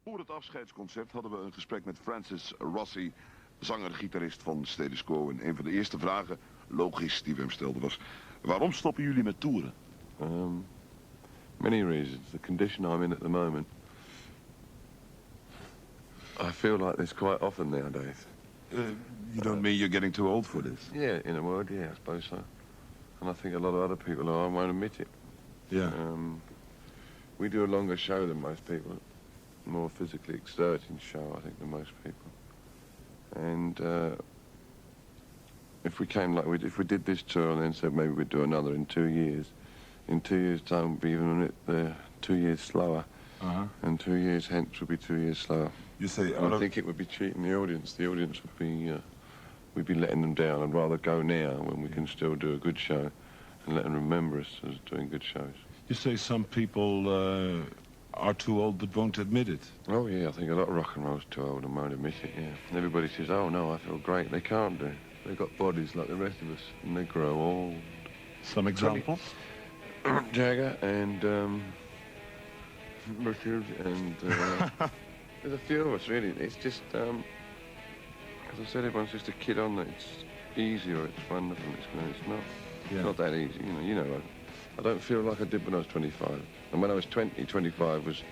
Voor het afscheidsconcert hadden we een gesprek met Francis Rossi, zanger-gitarist van Status Quo. En een van de eerste vragen, logisch, die we hem stelden was: waarom stoppen jullie met toeren? Many reasons. The condition I'm in at the moment, I feel like this quite often nowadays. You don't mean you're getting too old for this? Yeah, in a word, yeah, I suppose so. And I think a lot of other people won't admit it. Yeah. We do a longer show than most people. More physically exerting show, I think, than most people. And if we did this tour and then said maybe we'd do another in 2 years, in 2 years' time we'd be even 2 years slower. And 2 years hence would be 2 years slower. You say, I think it would be cheating the audience. The audience would be, we'd be letting them down. I'd rather go now when we can still do a good show and let them remember us as doing good shows. You say some people are too old but won't admit it. Oh, yeah, I think a lot of rock and roll's too old and won't admit it, yeah. And everybody says, oh, no, I feel great. They can't do. They've got bodies like the rest of us, and they grow old. Some examples? Jagger and Richard and there's a few of us, really. It's just, as I said, everyone's just a kid on that. It's easy or it's wonderful. It's not. Yeah. It's not that easy, you know. I don't feel like I did when I was 25. And when I was 20, 25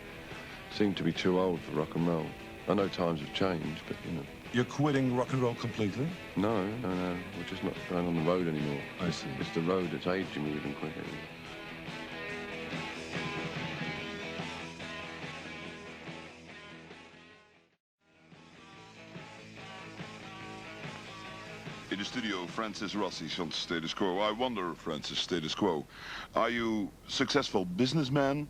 seemed to be too old for rock and roll. I know times have changed, but, you know. You're quitting rock and roll completely? No. We're just not going on the road anymore. I see. It's the road that's aging me even quicker. In the studio, Francis Rossi van Status Quo. I wonder, Francis, Status Quo, are you successful businessman?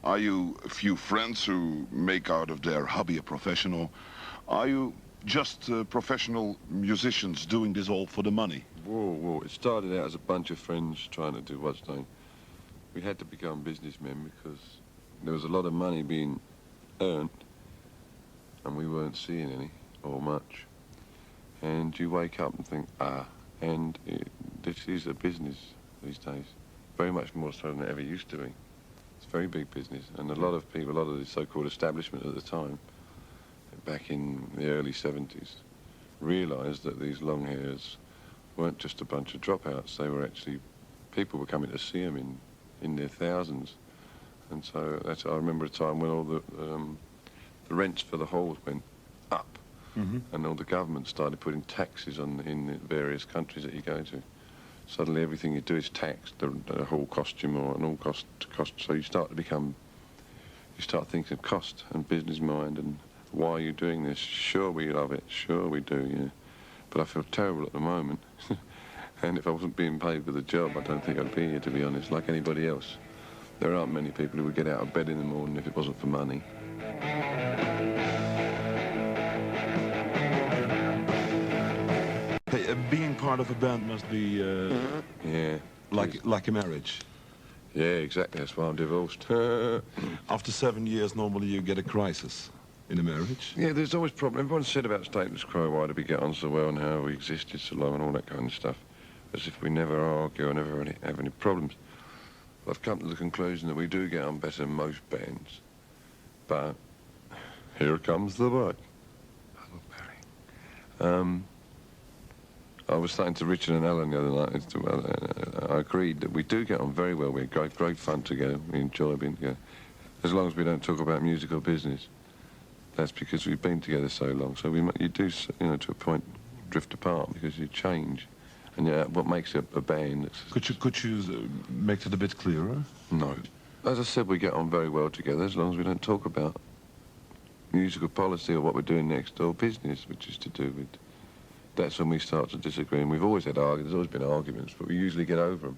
Are you a few friends who make out of their hobby a professional? Are you just professional musicians doing this all for the money? Whoa. It started out as a bunch of friends trying to do what's done. We had to become businessmen because there was a lot of money being earned and we weren't seeing any or much. And you wake up and think, this is a business these days. Very much more so than it ever used to be. It's a very big business. And a lot of people, a lot of the so-called establishment at the time, back in the early 70s, realised that these long hairs weren't just a bunch of dropouts. They were actually, people were coming to see them in their thousands. And so I remember a time when all the rents for the halls went up. Mm-hmm. And all the government started putting taxes in the various countries that you go to. Suddenly everything you do is taxed. The whole cost you more and all cost. So you start thinking of cost and business mind and why are you doing this? Sure we love it, sure we do, yeah. But I feel terrible at the moment. And if I wasn't being paid for the job, I don't think I'd be here, to be honest, like anybody else. There aren't many people who would get out of bed in the morning if it wasn't for money. Being part of a band must be yeah, like a marriage. Yeah, exactly. That's why I'm divorced. After 7 years, normally you get a crisis in a marriage. Yeah, there's always problems. Everyone said about Status Quo, why did we get on so well and how we existed so long and all that kind of stuff, as if we never argue or never have any problems. I've come to the conclusion that we do get on better than most bands. But here comes the but. Hello, Barry. I was saying to Richard and Alan the other night, I agreed that we do get on very well. We have great fun together. We enjoy being together. As long as we don't talk about music or business. That's because we've been together so long. So you do, to a point, drift apart because you change. And what makes a band... Could you make it a bit clearer? No. As I said, we get on very well together as long as we don't talk about musical policy or what we're doing next or business, which is to do with... That's when we start to disagree, and we've always had arguments, there's always been arguments, but we usually get over them.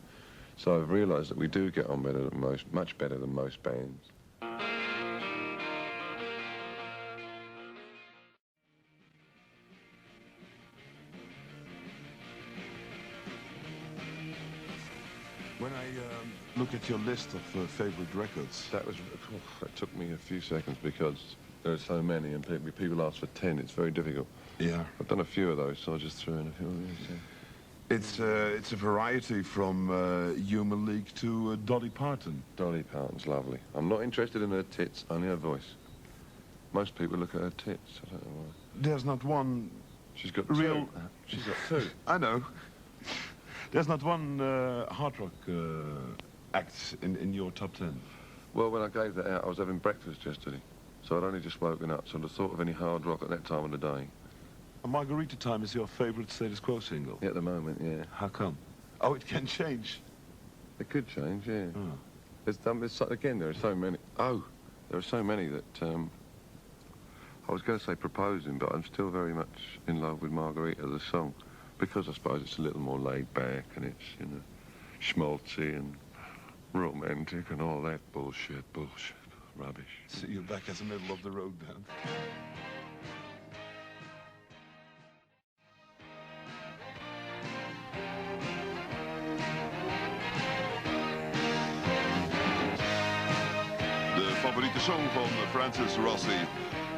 So I've realised that we do get on better than most, much better than most bands. When I look at your list of favourite records... That took me a few seconds because there are so many, and people ask for 10, it's very difficult. Yeah. I've done a few of those, so I just threw in a few of these, yeah. It's a variety from Human League to Dolly Parton. Dolly Parton's lovely. I'm not interested in her tits, only her voice. Most people look at her tits. I don't know why. There's not one She's got real... two. She's got two. I know. There's not one hard rock act in your top 10. Well, when I gave that out, I was having breakfast yesterday. So I'd only just woken up, so the thought of any hard rock at that time of the day. Margarita Time is your favorite Status Quo single? At the moment, yeah. How come? Oh, it can change. It could change, yeah. Oh. Again, there are so many. Oh, there are so many that I was going to say proposing, but I'm still very much in love with Margarita, the song, because I suppose it's a little more laid back and it's, you know, schmaltzy and romantic and all that bullshit, rubbish. See you back as a middle of the road then. De favoriete song van Francis Rossi,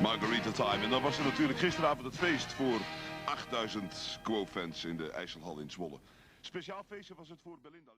Margarita Time. En dan was er natuurlijk gisteravond het feest voor 8000 Quo-fans in de IJsselhal in Zwolle. Speciaal feestje was het voor Belinda.